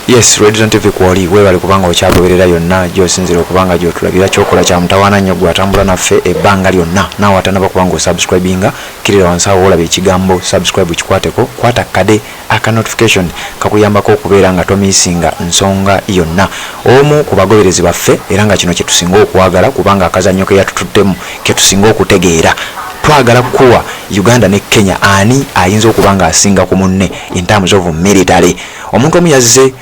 Yes, Redison TV kwoli webale kubanga okyagoberera yonna gy'osinzira okubanga gy'otulabira kyokola kya mutawaana nnyo gwatambula naffe ebbanga lyonna naawe atanaba kubanga osubscribinga kirira wansi awo olaba ekigambo subscribe kikwateko kwata kade aka notification kakuyambako okubeera nga tomisinga nsonga yonna omu ku bagoberezi baffe era nga kino kye tusinga okwagala kubanga akazannyo ke yatutuddemu ke tusinga okutegeera twagala kuwa Uganda ne Kenya ani ayinza okubanga asinga ku munne in terms of military. Omuntu omu yazze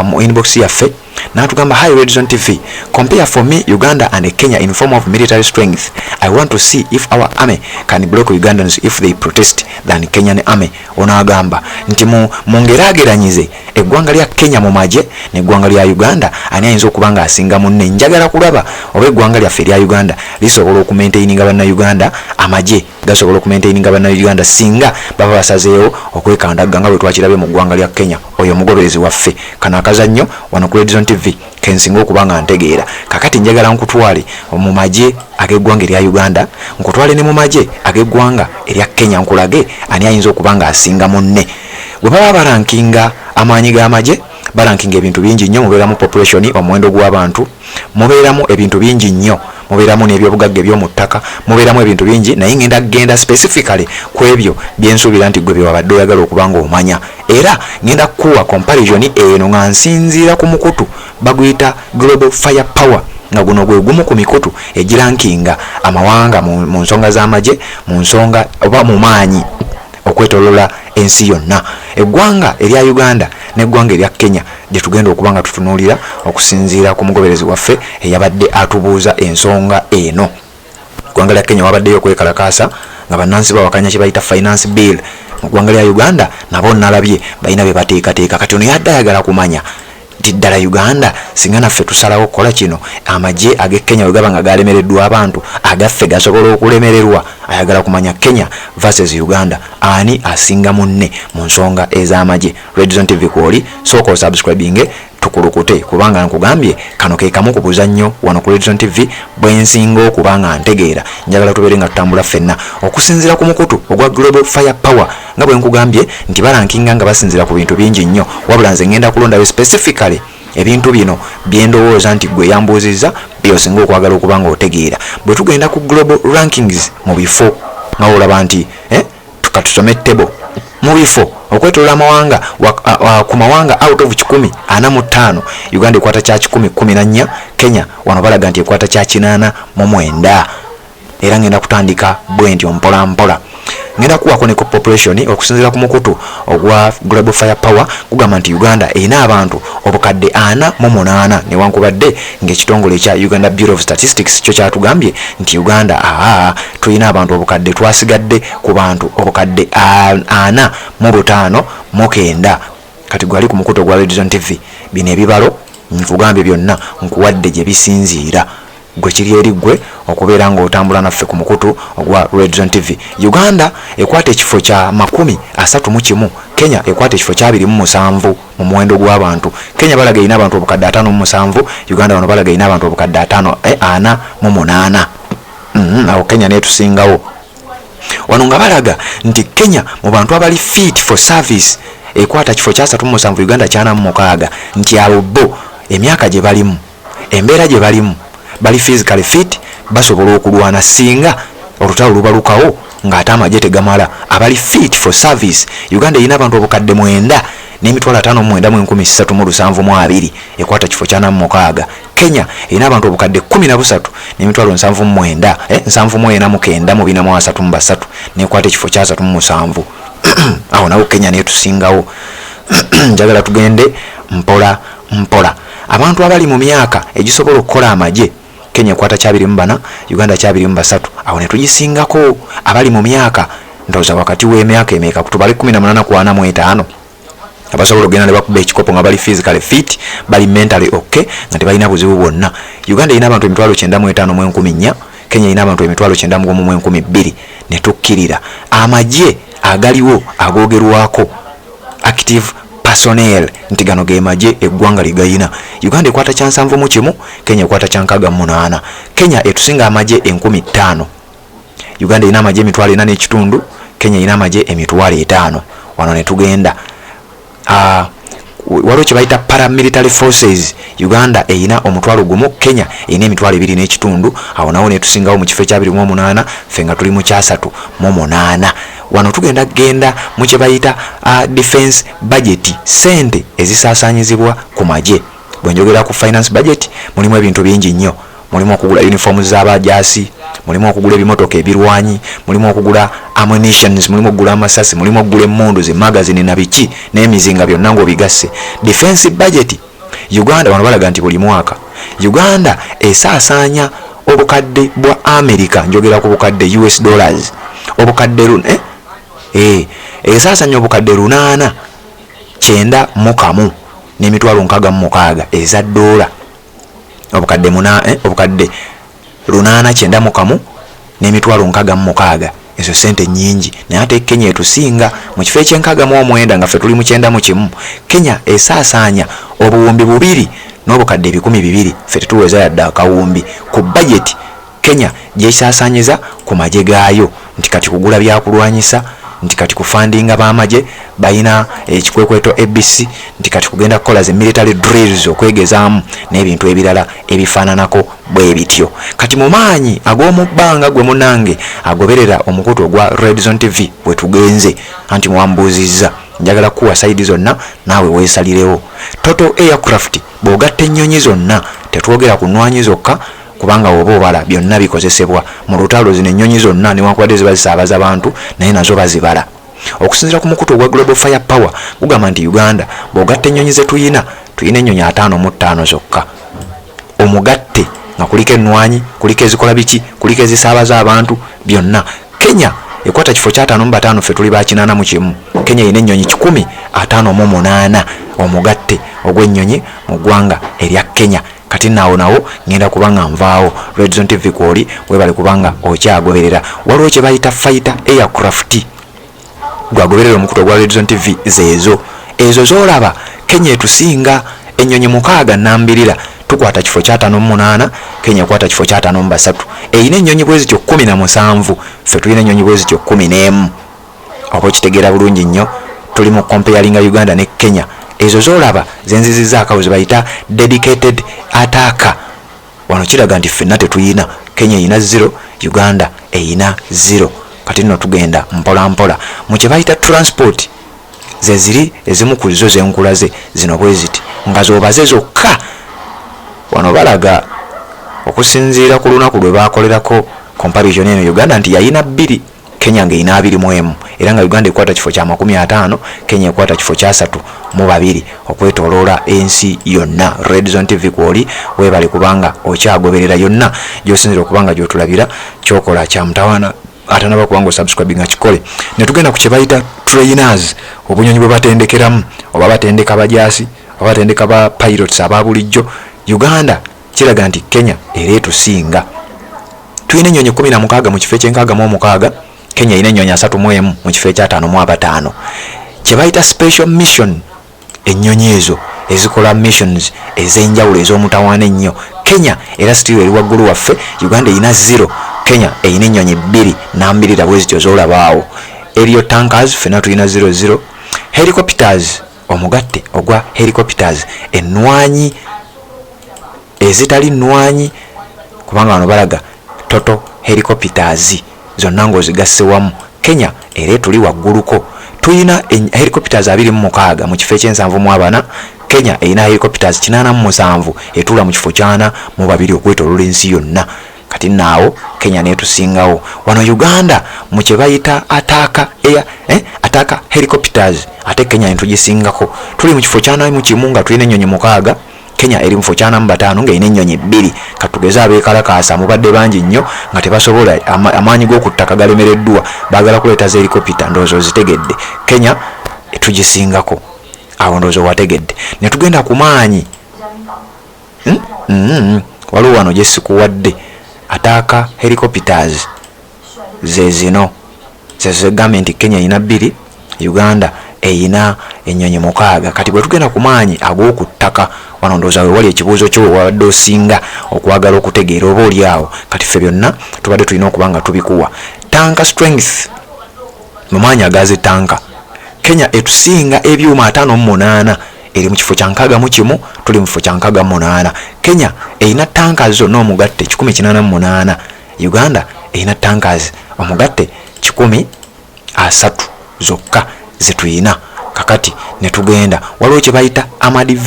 mu inbox yaffe natugamba, hi Redison TV, compare for me Uganda and Kenya in form of military strength. I want to see if our army can block Ugandans if they protest than Kenyan army. Onagamba nti mungerageranyize eggwanga lya Kenya mu maje n'eggwanga lya Uganda ani ayinza okubanga asinga munne. Njagala kulaba oba eggwanga lyaffe lya Uganda lisobola okumaintaininga banna Uganda, amaje gasobola okumaintaininga banna Uganda singa baba basazeewo okwekandagga nga bwe twakirabye mu ggwanga lya Kenya. Oyo mugoberezi waffe kana akazannyo wano ku Redison TV kensinga okubanga ntegeera. Kakati njagala nkutwale mu maje ag'eggwanga erya Uganda, nkutwale ne mu maje ag'eggwanga erya Kenya, nkulage ani ayinza okubanga asinga munne. Bwe baba barankinga amaanyi g'amaje barankinga ebintu bingi nnyo, mubeeramu population omuwendo gw'abantu, mubeeramu ebintu bingi nnyo, mubeeramu n'ebyobugagga eby'omu ttaka, mubeeramu ebintu bingi, naye ngenda kugenda specifically ku ebyo byensuubira nti gwe byewabadde oyagala okubanga omanya. Era ngenda kuwa comparison eno nga nsinziira ku mukutu baguyita global fire power, nga guno gwe gumu ku mikutu egirankinga amawanga mu nsonga z'amaje, mu nsonga oba mu maanyi okwetolola ensi yonna. Eggwanga erya Uganda n'eggwanga erya Kenya gye tugenda okubanga tutunuulira okusinziira ku mugoberezi waffe eyabadde atubuuza ensonga eno. Eggwanga lya Kenya wabaddeyo okwekalakaasa nga bannansi bawakanya kye bayita finance bill. Mu ggwanga lya Uganda nabo nalabye balina bye bateekateeka. Kati ono yadde ayagala kumanya nti ddala Uganda singa naffe tusalawo okukola kino, amaje ag'e Kenya bwe gaba nga galemereddwa abantu, agaffe gasobola okulemererwa. Ayagala kumanya Kenya versus Uganda ani asinga munne mu nsonga ez'amaje. Redison TV kwoli sooka osubscribinge tukulukute kubanga nkugambye kano ke kamu ku buzannyo wano ku Redison TV bwe nsinga okubanga ntegeera. Njagala tubeere nga tutambula ffenna okusinziira ku mukutu ogwa global fire power nga bwe nkugambye nti barankinga nga basinziira ku bintu bingi nnyo, wabula nze ngenda kulondayo specifically ebintu bino byendowooza nti gwe yambuuzizza byosinga okwagala okubanga otegeera. Bwe tugenda ku global rankings mu bifo nga olaba nti tukatusome table mu bifo okwetolola amawanga ku mawanga out of 145 Uganda ekwata kya 14, Kenya wano balaga nti ekwata kya 89. Era ngenda kutandika bwe ntyo mpola mpola. Ngenda kuwako ne population okusinziira ku mukutu ogwa global fire power kugamba nti Uganda erina abantu obukadde 48 newankubadde ng'ekitongole ekya Uganda Bureau of Statistics kyo kyatugambye nti Uganda tulina abantu obukadde twasigadde ku bantu obukadde 45. Kati gwali ku mukutu ogwa Redison TV bino ebibalo nkugambye byonna nkuwadde gye bisinziira. Gwe kiri eri gwe okubeera ng'otambula naffe ku mukutu ogwa Redison TV. Uganda ekwata ekifo kya 31, Kenya ekwata ekifo kya 27 mu muwendo gw'abantu. Kenya balaga erina abantu obukadde 57, Uganda wano balaga erina abantu obukadde 48. Awo Kenya neetusingawo wano nga balaga nti Kenya mu bantu abali fit for service ekwata kifo kya 37, Uganda 46. Nti abo bo emyaka gye balimu, embeera gye balimu, bali physically fit, basobola okulwana singa olutalo lubalukawo ng'ate amaje tegamala. Abali fit for service, Uganda erina abantu obukadde 9 n'emitwalo 59,372 ekwata kifo kya 46. Kenya erina abantu obukadde 13 n'emitwalo 79,437 n'ekwata ekifo kya 37. Awo nawo Kenya neetusingawo. Njagala tugende mpola mpola. Abantu abali mu myaka egisobola okukola amaje, Kenya ekwata kya 24, Uganda kya 23. Awo ne tugisingako abali mu myaka ndowooza wakati w'emyaka emeka kutubali 18 ku 45 abasobola okugenda ne bakuba ekikopo nga bali physically fit, bali mentally okay, nga tebalina buzibu bwonna. Uganda erina abantu 95,400, Kenya erina abantu 95,112. Ne tukkirira amaje agaliwo agoogerwako active personnel nti gano ge maje eggwanga ligayina. Uganda ekwata kya 71, Kenya ekwata kya 68. Kenya etusinga amaje 15,000. Uganda erina amaje 4.5, Kenya erina amaje 5,000. Wano ne tugenda waliwo kye bayita paramilitary forces. Uganda eyina omutwalo gumu, Kenya eyina emitwalo 2 n'ekitundu. Awo nawo ne tusingawo mu kifo ekya 28 ffe nga tuli mu kya 38. Wano tugenda mu kye bayita defense budget, sente ezisaasaanyizibwa ku magye. Bwe njogera ku finance budget mulimu ebintu bingi nnyo. Mulimu okugula uniform z'abajaasi, mulimu okugula ebimotoka ebirwanyi, mulimu okugula ammunitions, mulimu okugula amasasi, mulimu okugula emmundu magazine na biki n'emizinga byonna ng'obigasse. Defense budget Uganda wano balaga nti buli mwaka Uganda esaasaanya obukadde bwa America, njogera ku bukadde US dollars, obukadde esaasaanya obukadde 891 n'emitwalo 66 eza dola. Obukadde 891 n'emitwalo 66. Ezo sente nyingi, naye ate Kenya etusinga mu kifo ekye909 nga ffe tuli mu 91. Kenya esaasaanya obuwumbi 2 n'obukadde 200 ffe tetuweza yadde akawumbi. Ku budget Kenya gyesaasaanyiza ku magye gaayo, nti kati kugula byakulwanyisa, nti kati kufandinga b'amagye bayina ekikwekweto ABC, nti kati kugenda kukola ze military drills okwegezaamu n'ebintu ebirala ebifaananako bwe bityo. Kati mu maanyi ag'omu bbanga gwe munange agoberera omukutu ogwa Red Zone TV bwe tugenze, anti mwambuuzizza, njagala kuwa saidi zonna naawe weesalirewo. Total aircraft bw'ogatta ennyonyi zonna, tetwogera ku nnwanyi zokka, kubanga oba obala byonna bikozesebwa mu lutalo. Zino ennyonyi zonna newankubadde ziba zisaabaza abantu naye nazo bazibala. Okusinziira ku mukutu ogwa Global Fire Power gugamba nti Uganda bw'ogatta ennyonyi ze tuyina ennyonyi 55 zokka. Omugatte nga kuliko ennwanyi, kuliko ezikola biki, kuliko ezisaabaza abantu byonna. Kenya ekwata kifo kya 5 mu 5, ffe tuli ba 81. Kenya erina ennyonyi 158 omugatte ogw'ennyonyi mu ggwanga erya Kenya. Kati nawo ngenda kubanga nvaawo. Red Zone TV kwoli webale kubanga okyagoberera. Waliwo kye bayita fighter aircraft gwagoberera omukutu ogwa Red Zone TV ezo zoolaba. Kenya etusinga ennyonyi 6 tukwata kifo kya 5 mu 8, Kenya ekwata kifo kya 5 mu 3. Eyina ennyonyi bwe zityo 17, ffe tulina ennyonyi bwe zityo 11. Oba kitegeera bulungi nnyo, tuli mu comparinga Uganda ne Kenya. Ezo zoolaba zenzizizza akawuzi bayita dedicated attacker. Wano kiraga nti ffenna tetuyina. Kenya eyina 0, Uganda eyina 0. Kati nno tugenda mpola mpola mu kye bayita transport. Ze ziri ezimu ku zo zenkulaze zino bwe ziti nga zoobaze zokka. Wano balaga okusinziira ku lunaku lwe baakolerako comparison eno Uganda nti yayina 2, Kenya ng'eyina 21, era nga Uganda ekwata kifo kya 50, Kenya ekwata kifo kya 32 okwetooloola ensi yonna. Red Zone TV kwoli webale kubanga okyagoberera yonna gy'osinzira okubanga gy'otulabira, kyokola kya mutawaana atanaba kubanga osubscribe nga kikole. Ne tugenda ku kye bayita trainers, obunyonyi bwe batendekeramu, oba batendeka bajaasi, oba batendeka ba pilots aba bulijjo. Uganda kiraga nti Kenya era etusinga. Tuyina ennyonyi 16 mu kifo ekye6 Kenya erina ennyonyi 31 mu kifo ekya 5 kye bayita special mission. Ennyonyi ezo ezikola missions ez'enjawulo ez'omutawaana ennyo. Kenya era still eri waggulu waffe. Uganda erina 0, Kenya erina ennyonyi 2 n'ambirira bwe zityo zoolabaawo. Aerial tankers ffenna tulina 00. Helicopters, omugatte ogwa helicopters, ennwanyi ezitali nnwanyi, kubanga wano balaga total helicopters zonna ng'ozigasse wamu. Kenya era tuli wagguluko. Tuyina helicopters 26 mu kifo ekye7 Kenya erina helicopters 87 etuula mu kifo kya 42 okwetooloola ensi yonna. Kati naawo Kenya netusingawo. Wano Uganda mu kye bayita attack helicopters ate Kenya netugisingako. Tuli mu kifo kya 41 nga tulina ennyonyi 6, Kenya eri mu kifo kya 5 ng'erina ennyonyi 2. Katugeze abeekalakaasa mubadde bangi nnyo nga tebasobola, amaanyi g'okuttaka galemereddwa, baagala kuleeta ze helicopter. Ndowooza ozitegedde, Kenya tugisingako. Awo ndowooza wategedde. Ne tugenda ku maanyi. Waliwo wano gye sikuwadde. Attack helicopters ze zino ze gavumenti Kenya erina 2, Uganda eyina ennyonyi 6. Kati bwe tugenda ku maanyi ag'oku ttaka, wano ndowooza we wali ekibuuzo kyo wadde osinga okwagala okutegeera oba oli awo. Kati ffe byonna tubadde tulina okuba nga tubikuwa. Tanka strength, mu maanyi agazi tanka, Kenya etusinga ebyuma 58 eri mu kifo kya 61 tuli mu kifo kya 68. Kenya erina tankers zonna omugatte 188. Uganda erina tankers omugatte 103 zokka zetuyina. Kakati netugenda waliwo kye bayita armored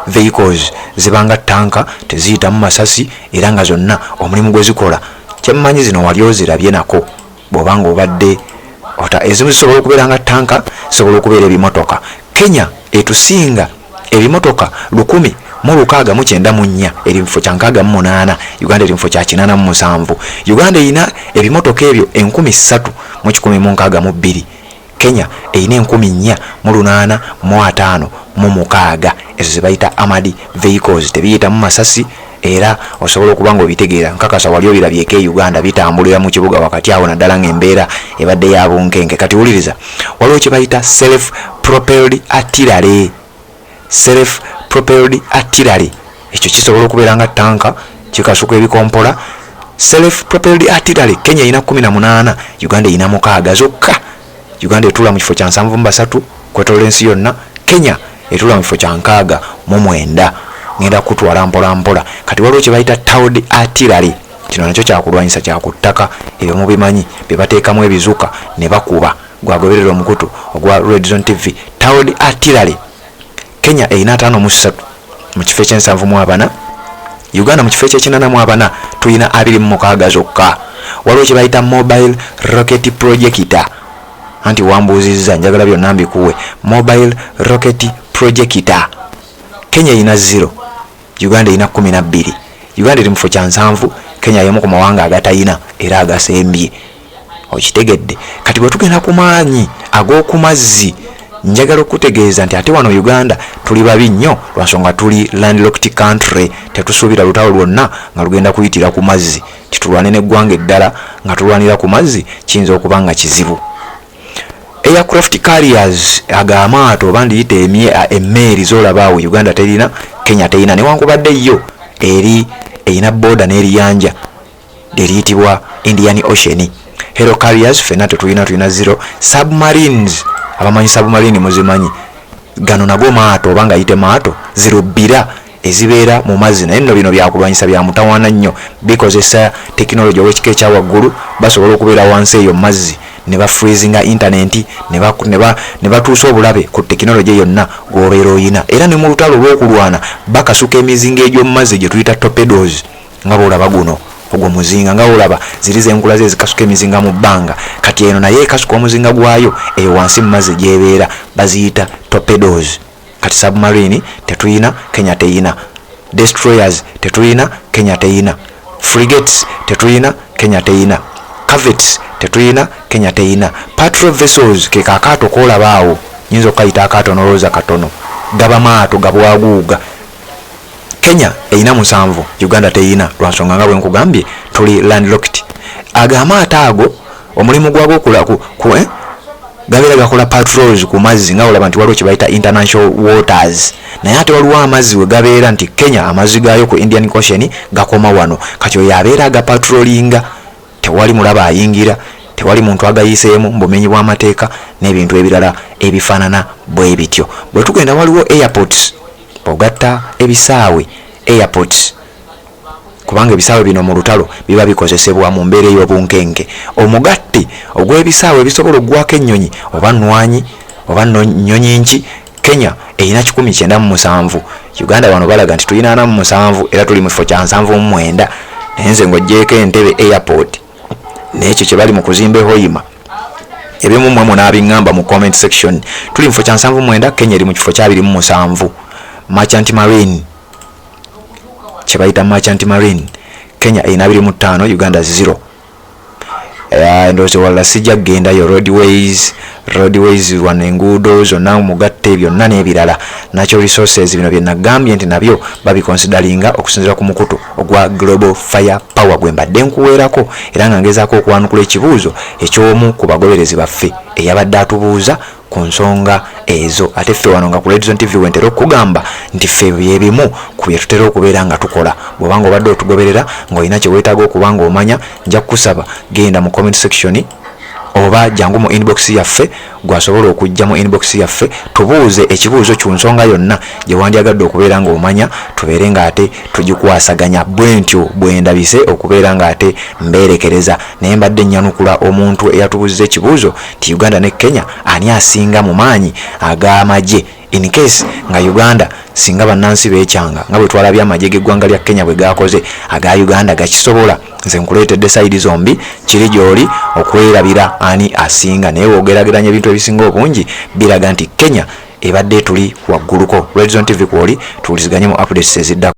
vehicles zibanga tanka teziyita mu masasi era nga zonna omulimu gwe zikola kyemmanyi zino wali ozirabye nako bw'obanga obadde ezimu zisobola okubeera nga tanka, zisobola okubeera ebimotoka. Kenya etusinga ebimotoka 1,694 eri mu kifo kya 68. Uganda eri mu kifo kya 87. Uganda erina ebimotoka ebyo 3,162. Kenya erina 4,856. Ezo zibayita armored vehicles, tebiyita mu masasi era osobola okuba nga obitegeera. Nkakasa wali obirabyeko Uganda bitambulira mu kibuga wakati awo naddala ng'embeera ebadde ya bunkenke. Kati wuliriza, waliwo kye bayita self-propelled artillery. Ekyo kisobola okubeera nga tanka kikasuka ebikompola. Self-propelled artillery Kenya erina 18, Uganda erina 6 zokka. Uganda etula mu kifo kya 73 kwetola ensi yonna. Kenya etula mu kifo kya 69. Ngenda kutwala mpola. Kati waliwo kye bayita towed artillery. Kino nakyo kyakulwanyisa kyakuttaka ebyo mubimanyi bye bateekamu ebizuka ne bakuba. Gwagoberera omukutu ogwa Red Zone TV. Towed artillery Kenya erina 53 mu kifo kye'74. Uganda mu kifo kye'84 tulina 26 zokka. Waliwo kye bayita mobile rocket projector. Anti wambuuzizza njagala byonna mbikuwe. Mobile rocket projector Kenya erina 0, Uganda erina 12. Uganda eri mu kifo kya 7, Kenya y'emu ku mawanga agatayina era agasembye. Okitegedde. Kati bwe tugenda ku maanyi ag'okumazzi, njagala okutegeeza nti ate wano Uganda tuli babi nnyo lwansonga tuli landlocked country. Tetusuubira lutalo lwonna nga lugenda kuyitira ku mazzi. Titulwane n'eggwanga eddala nga tulwanira ku mazzi kiyinza okuba nga kizibu. Aircraft carriers agamaato oba ndiyita emmeeri z'olabaawo Uganda terina, Kenya terina, newankubadde yo erina border n'eriyanja eriyitibwa Indian Ocean. Helo carriers fenna tulina 0. Submarines, abamanyi submarine muzimanyi, gano nago maato oba nga yite maato zirubbira ezibeera mu mazzi. Naye nno bino byakulwanyisa bya mutawaana nnyo bikozesa tekinologi ow'ekika ekya waggulu. Basobola okubeera wansi eyo mazzi ne ba freezinga internet ne batuusa obulabe ku tekinologi yonna gwobeera oyina. Era ne mu lutalo olw'okulwana bakasuka emizinga egy'omu mazzi gye tuyita torpedoes. Nga bw'olaba guno ogwo muzinga, nga bw'olaba ziri zenkula ze zikasuka emizinga mu bbanga. Kati eno naye ekasuka omuzinga gwayo eyo wansi mu mazzi gy'ebeera baziyita torpedoes. Kati submarine tetuyina, Kenya teyina. Destroyers tetuyina, Kenya teyina. Frigates tetuyina, Kenya teyina. Corvettes tetuyina, Kenya teyina. Patrol vessels ke kakaato koolabaawo, nyinza okukayita akaato nolooza katono, gaba maato gabwaguuga. Kenya erina 7, Uganda teyina lwansonga nga bwe nkugambye tuli landlocked. Agamaato ago omulimu gwago gabeera gakola patrols ku mazzi nga olaba nti waliwo kye bayita international waters. Naye ate waliwo amazzi we gabeera nti Kenya amazzi gaayo ku Indian Ocean gakoma wano. Kati oyo abeera agapatrolinga, tewali mulaba ayingira, tewali muntu agayiseemu mbumenyi bw'amateeka n'ebintu ebirala ebifaanana bwe bityo. Bwe tugenda waliwo airports, ogatta ebisaawe airports, kubanga ebisaawe bino mu lutalo biba bikozesebwa mu mbeera ey'obunkenke. Omugatti ogw'ebisaawe bisobola okuggwako ennyonyi oba nnwanyi oba nnyonyi nki. Kenya erina 197, Uganda wano balaga nti tulina 47 era tuli mu kifo kya 79. Naye nze ng'oggyeko Entebbe airport n'ekyo kye bali mu kuzimba Hoima, ebimu mmwe munaabiŋŋamba mu comment section. Tuli mu kifo kya 79, Kenya eri mu kifo kya 27. Merchant marine, kye bayita merchant marine, Kenya erina 25, Uganda 0. Ndowooza wala sijja kugendayo. Roadways wano enguudo zonna mugatte byonna n'ebirala. Natural resources bino bye nagambye nti nabyo babikonsidalinga okusinziira ku mukutu ogwa Global Fire Power gwe mbadde nkuweerako era nga ngezaako okwanukula ekibuuzo eky'omu ku bagoberezi baffe eyabadde atubuuza ku nsonga ezo. Ate ffe wano nga ku Red Zone TV wentera okugamba nti ffe byebimu ku bye tutera okubeera nga tukola. Bw'obanga obadde otugoberera ng'olina kye weetaaga okuba ng'omanya, nja kukusaba genda mu comment section oba jangu mu inbox yaffe gwasobola okujja mu inbox yaffe tubuuze ekibuuzo ky'ensonga yonna gye wandyagadde okubeera ng'omanya tubeere ng'ate tugikwasaganya bwentyo bwendabise okubeera ng'ate mbeerekereza naye mbadde nnyanukula omuntu eyatubuuziza ekibuuzo ti Uganda ne Kenya ani asinga mu maanyi ag'amagye in case nga Uganda singa bannansi beekyanga nga bwe twalabye amagye g'eggwanga lya Kenya bwe gakoze aga Uganda gakisobola nze nkuleetedde sayidi zombi kiri gy'oli okwerabira ani asinga naye wogerageranya ebintu ebisinga obungi biraga nti Kenya ebadde tuli wagguluko. Red Zone TV kwoli tuwuliziganye mu updates ezidda